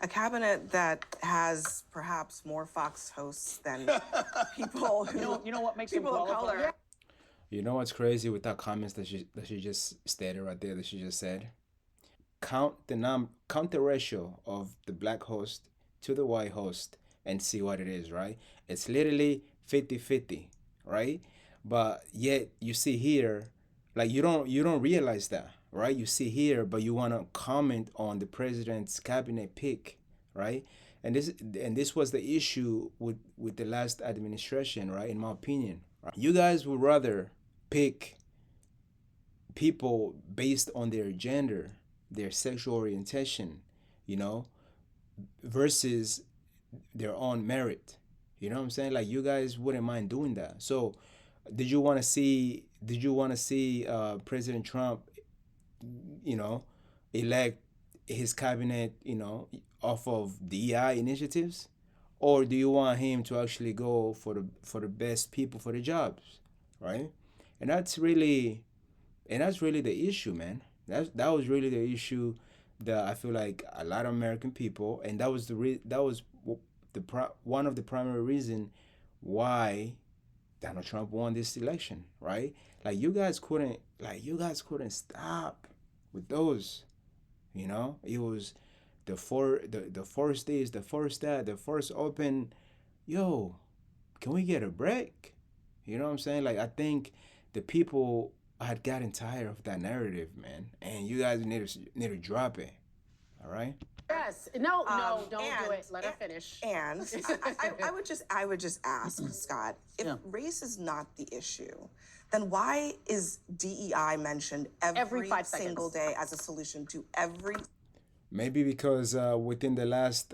A cabinet that has perhaps more Fox hosts than people who, You know what makes him people of qualified? color. You know what's crazy with that comments that she just stated right there that she just said? Count the ratio of the black host to the white host and see what it is, right? It's literally 50-50, right? But yet you see here, like you don't realize that, right? You see here, but you want to comment on the president's cabinet pick, right? And this was the issue with the last administration, right? In my opinion, right? You guys would rather pick people based on their gender, their sexual orientation, you know, versus their own merit. You know what I'm saying? Like you guys wouldn't mind doing that. So, did you want to see President Trump, you know, elect his cabinet, off of DEI initiatives, or do you want him to actually go for the best people for the jobs, right? And that's really the issue, man. That was really the issue that I feel like a lot of American people, and that was one of the primary reason why Donald Trump won this election, right? Like you guys couldn't stop with those, It was the first days, the first that, the first open. Yo, can we get a break? You know what I'm saying? Like I think the people had gotten tired of that narrative, man, and you guys need to drop it. All right. Yes. No, don't do it. Let her finish. And I would just ask Scott, if Yeah. race is not the issue, then why is DEI mentioned Every every 5 seconds. single day as a solution to every Maybe because within the last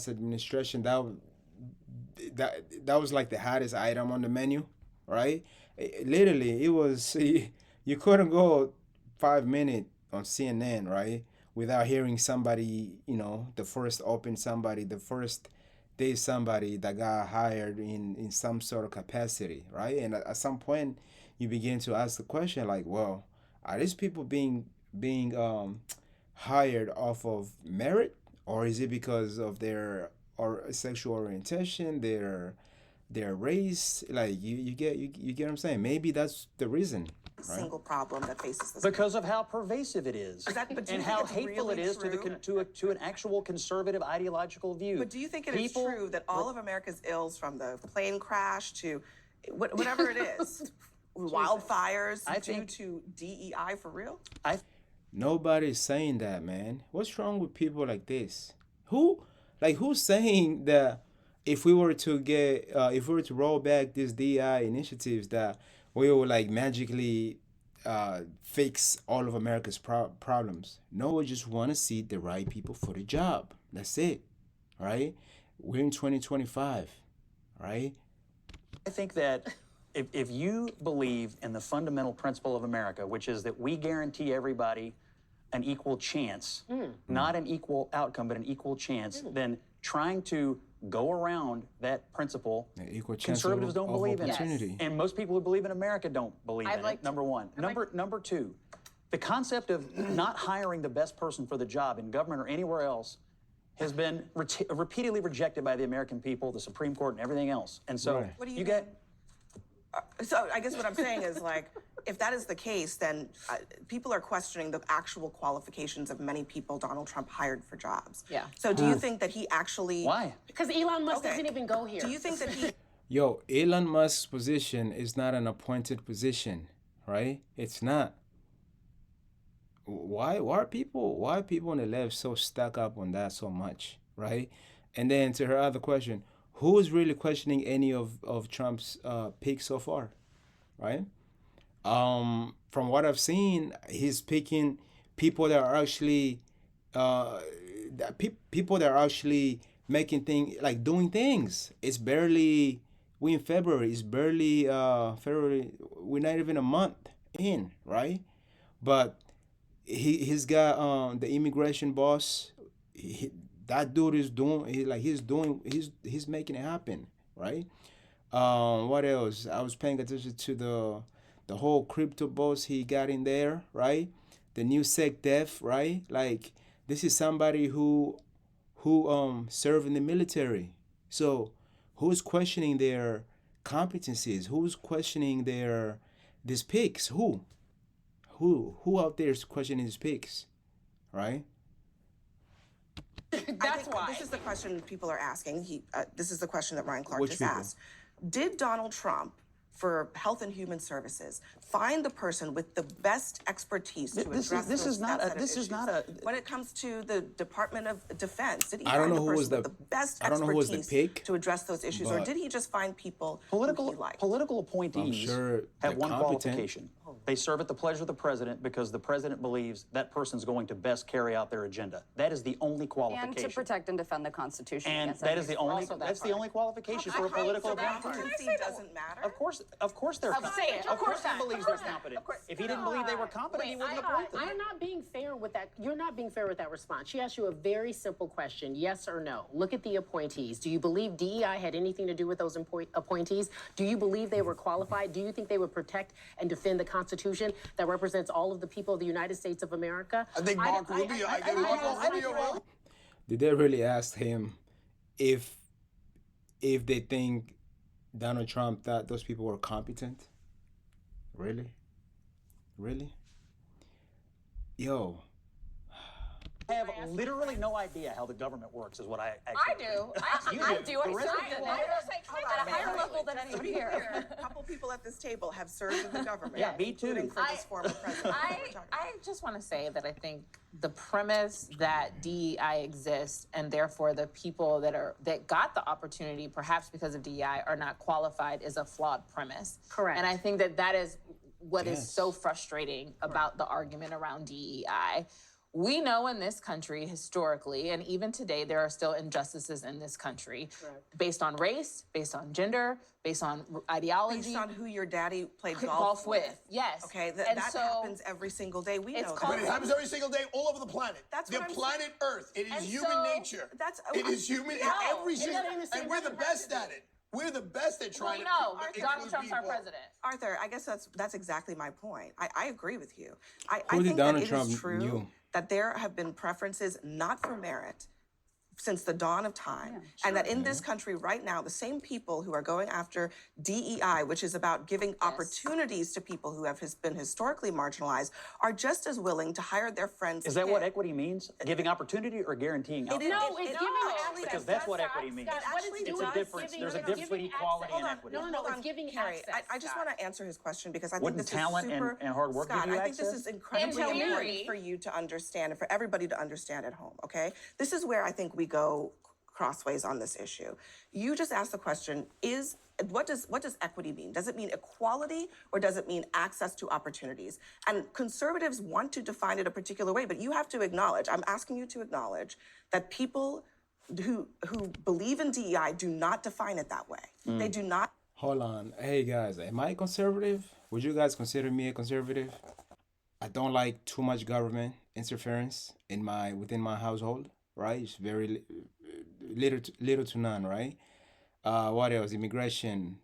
administration, that was like the hottest item on the menu, right? Literally, it was you couldn't go 5 minutes on CNN, right, without hearing somebody, the first open somebody, the first day somebody that got hired in some sort of capacity, right? And at some point, you begin to ask the question like, well, are these people being hired off of merit, or is it because of their or sexual orientation, their race? Like you get what I'm saying? Maybe that's the reason, right? single problem that faces this Because of how pervasive it is, but do you and think how it's hateful really it is true? to an actual conservative ideological view. But do you think it is People- true that all of America's ills, from the plane crash to whatever it is, wildfires, I due think- to DEI for real? Nobody's saying that, man. What's wrong with people like this? Who's saying that if we were to roll back these DI initiatives, that we will like magically fix all of America's problems? No, we just want to see the right people for the job. That's it, right? We're in 2025, right? I think that if you believe in the fundamental principle of America, which is that we guarantee everybody an equal chance, not an equal outcome, but an equal chance, then trying to go around that principle, An equal chance conservatives don't of believe in opportunity. it. And most people who believe in America don't believe I'd in like it, number one. I'd like- Number two, the concept of not hiring the best person for the job in government or anywhere else has been repeatedly rejected by the American people, the Supreme Court, and everything else. And so Right. What do you you mean? get So I guess what I'm saying is, like, if that is the case, then people are questioning the actual qualifications of many people Donald Trump hired for jobs. Yeah. So do you think that he actually? why? Because Elon Musk Okay. doesn't even go here. Do you think that he? Yo, Elon Musk's position is not an appointed position, right? It's not. Why are people on the left so stuck up on that so much, right? And then to her other question, who is really questioning any of Trump's picks so far, right? From what I've seen, he's picking people that are actually people that are actually making things, like doing things. It's barely we in February. It's barely February. We're not even a month in, right? But he's got the immigration boss. That dude is doing. He's making it happen, right? What else? I was paying attention to the whole crypto boss he got in there, right? The new sec def, right? Like this is somebody who who serve in the military. So who's questioning their competencies? Who's questioning these picks? Who out there is questioning these picks, right? That's why. This is the question people are asking. This is the question that Ryan Clark Which just people? asked. Did Donald Trump, for Health and Human Services, find the person with the best expertise to address This is not that set of is not issues? When it comes to the Department of Defense, did he I don't find know the who was person with the- the best I don't know who was the expertise pick, to address those issues, or but- did he just find people Political who he liked? political appointees sure have they're one competent. qualification. They serve at the pleasure of the president because the president believes that person's going to best carry out their agenda. That is the only qualification. And to protect and defend the Constitution. And against that any is the form. only Also that that's the part. only qualification for a political so that appointee. part. Competency doesn't matter. Of course they're Say competent. it. Of course he not. believes Of they're course not. competent. Of course If he didn't believe they were competent, he wouldn't appoint them. You're not being fair with that. You're not being fair with that response. She asked you a very simple question: yes or no. Look at the appointees. Do you believe DEI had anything to do with those appointees? Do you believe they were qualified? Do you think they would protect and defend the Constitution that represents all of the people of the United States of America? I think Marco Rubio. I think Marco Rubio. Did they really ask him if they think Donald Trump that those people were competent? Really? Yo, I have literally no idea how the government works, is what I I actually do. You I do. do. I The rest served of in you it won't. at a higher level than anybody here. A couple people at this table have served in the government. Yeah, me too. Including for this former president. I just want to say that I think the premise that DEI exists and therefore the people that got the opportunity, perhaps because of DEI, are not qualified is a flawed premise. Correct. And I think that is what is Yes. so frustrating about the argument around DEI. We know in this country historically, and even today, there are still injustices in this country based on race, based on gender, based on ideology. Based on who your daddy played Golf golf with, yes. Okay, And that so happens every single day. We it's know called- But it happens every single day all over the planet. That's the what I'm planet Earth. It is And human so- nature. It is human in No, every it single, doesn't and we're the best at it. We're the best at trying we to know include Donald Trump's our people. president. Arthur, I guess that's exactly my point. I agree with you. I Who did think Donald that it Trump is true knew? that there have been preferences not for merit since the dawn of time, and that in this country right now, the same people who are going after DEI, which is about giving opportunities to people who have been historically marginalized, are just as willing to hire their friends. Is that what equity means? Giving opportunity or guaranteeing outcomes? No, it's giving actually access. Because that's what equity means. Scott, what it's Actually doing does. is difference. giving- There's a no, difference between giving equality and access. equity. No, Hold it's on, giving Carrie, access. I just want to answer his question because I think Wouldn't this talent is super. and hard work Scott, give you I think this access? is incredibly And important community. for you to understand and for everybody to understand at home. Okay, this is where I think we go crossways on this issue. You just asked the question: what does equity mean? Does it mean equality or does it mean access to opportunities? And conservatives want to define it a particular way, but you have to acknowledge. I'm asking you to acknowledge that people who believe in DEI do not define it that way. They do not. hold on. Hey guys, am I conservative? Would you guys consider me a conservative? I don't like too much government interference within my household. Right? It's very little to none. Right? What else? Immigration.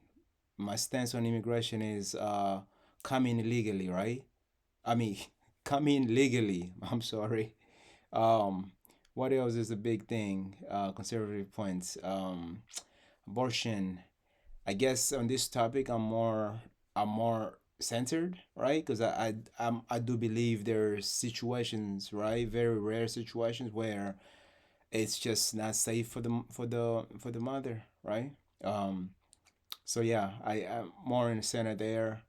My stance on immigration is come in legally. Right? I mean, come in legally. I'm sorry. What else is a big thing? Conservative points. Abortion. I guess on this topic, I'm more centered, right? Because I do believe there's situations, right? Very rare situations where it's just not safe for the mother, right? So yeah, I'm more in the center there.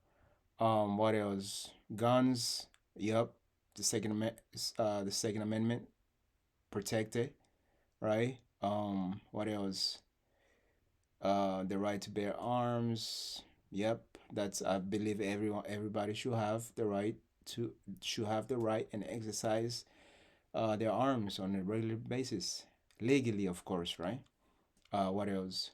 What else? Guns. Yep. The Second Amendment protected, right? What else? The right to bear arms. Yep. That's, I believe everybody should have the right and exercise their arms on a regular basis, legally, of course, right? What else?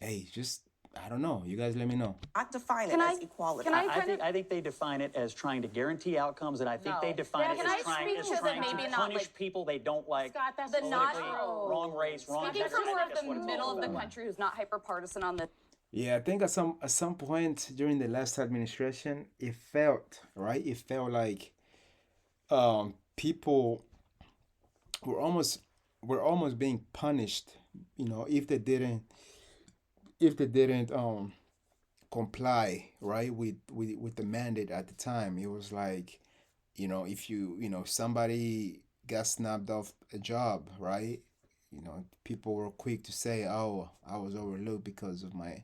Hey, just I don't know. You guys let me know. Not define it Can as I- equality. can I- I think they define it as trying to guarantee outcomes, and I think No. they define Yeah, it can as I trying, speak as to the trying maybe to not, punish like- people they don't like. Scott, that's The so not- politically, true. wrong race, wrong Speaking gender. from more I of think the that's what it's middle all of the about. country who's not hyper-partisan on the Yeah, I think at some point during the last administration, it felt right. It felt like people we're almost being punished, if they didn't comply, right, with the mandate at the time. It was like, if somebody got snapped off a job, right? People were quick to say, "Oh, I was overlooked because of my,"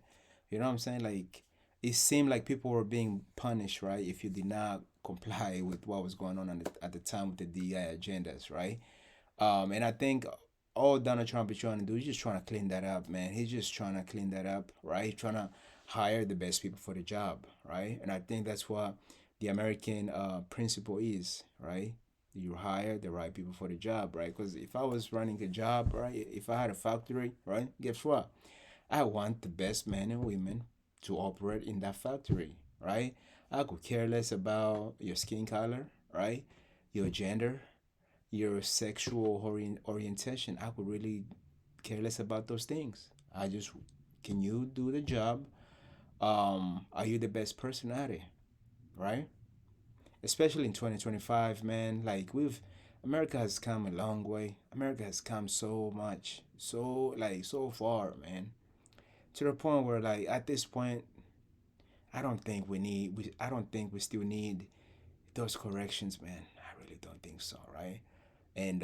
you know what I'm saying? Like, it seemed like people were being punished, right, if you did not comply with what was going on at the time with the DEI agendas, right? And I think all Donald Trump is trying to do is just trying to clean that up, man. He's just trying to clean that up, right? He's trying to hire the best people for the job, right? And I think that's what the American principle is, right? You hire the right people for the job, right? Because if I was running a job, right, if I had a factory, right, guess what? I want the best men and women to operate in that factory, right? I could care less about your skin color, right? Your gender, your sexual orientation. I could really care less about those things. Can you do the job? Are you the best person at it, right? Especially in 2025, man. Like, America has come a long way. America has come so much, so far, man. To the point where, like, at this point, I don't think we still need those corrections, man. I really don't think so, right? And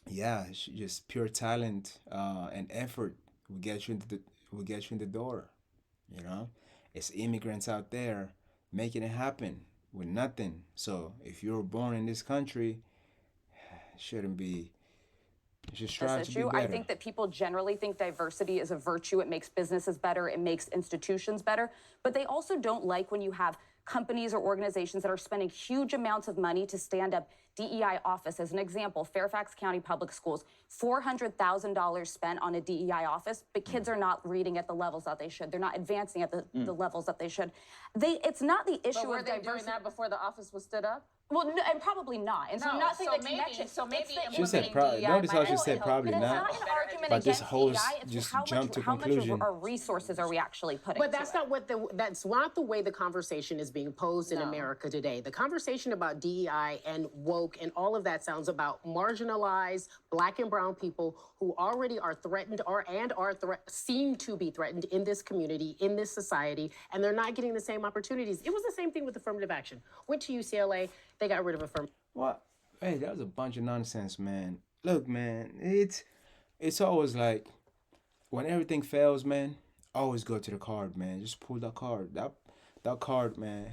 yeah, just pure talent and effort will get you in the door. You know, it's immigrants out there making it happen with nothing. So if you're born in this country, it shouldn't be. Just strive This to be issue. better. I think that people generally think diversity is a virtue. It makes businesses better. It makes institutions better. But they also don't like when you have companies or organizations that are spending huge amounts of money to stand up DEI office. As an example, Fairfax County Public Schools, $400,000 spent on a DEI office, but kids are not reading at the levels that they should. They're not advancing at the levels that they should. It's not the issue But were of they diversity. doing that before the office was stood up? Well, no, and probably not. And so I'm not saying so the maybe- connection. so maybe it's the- She said implementing probably. DEI Notice how she might said help. probably But it's not. not an argument But this against host DEI. It's just how jumped to much conclusion. resources are we actually putting But to that's it? that's not the way the conversation is being posed in America today. The conversation about DEI and woke and all of that sounds about marginalized Black and brown people who already are threatened seem to be threatened in this community, in this society, and they're not getting the same opportunities. It was the same thing with affirmative action. Went to UCLA, they got rid of affirmative. What? Hey, that was a bunch of nonsense, man. Look, man, it's always like when everything fails, man. Always go to the card, man. Just pull that card. That card, man.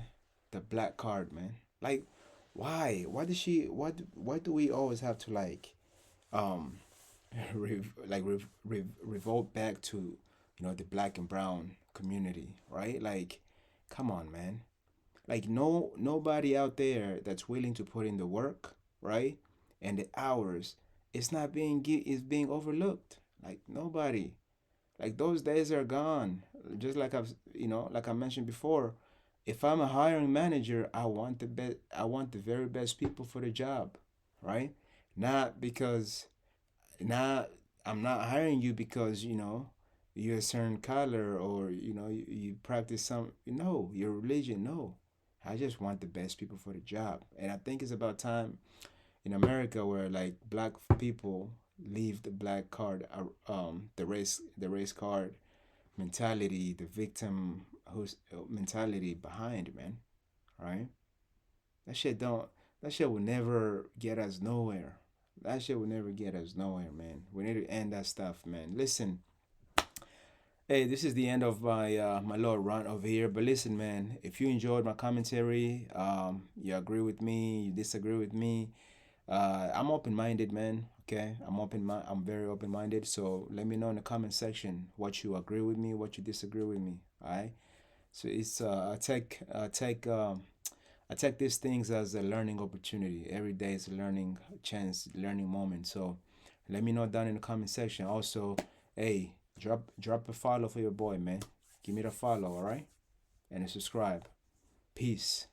The black card, man. Like, why? Why do we always have to um revolt back to the black and brown community, right? Like, come on, man. Like, nobody out there that's willing to put in the work, right, and the hours, is being overlooked. Like, nobody. Like, those days are gone. Just like like I mentioned before, if I'm a hiring manager, I want the very best people for the job, right? Not because not I'm not hiring you because you're a certain color, or you practice some, your religion. No, I just want the best people for the job. And I think it's about time in America where, like, black people leave the black card, the race card mentality, the victim who's mentality behind, man. Right? That shit will never get us nowhere. That shit will never get us nowhere, man. We need to end that stuff, man. Listen, hey, this is the end of my little rant over here. But listen, man, if you enjoyed my commentary, you agree with me, you disagree with me, I'm open-minded, man. Okay, I'm very open-minded. So let me know in the comment section what you agree with me, what you disagree with me. All right. So it's I take these things as a learning opportunity. Every day is a learning chance, learning moment. So let me know down in the comment section. Also, hey, drop a follow for your boy, man. Give me the follow, all right? And a subscribe. Peace.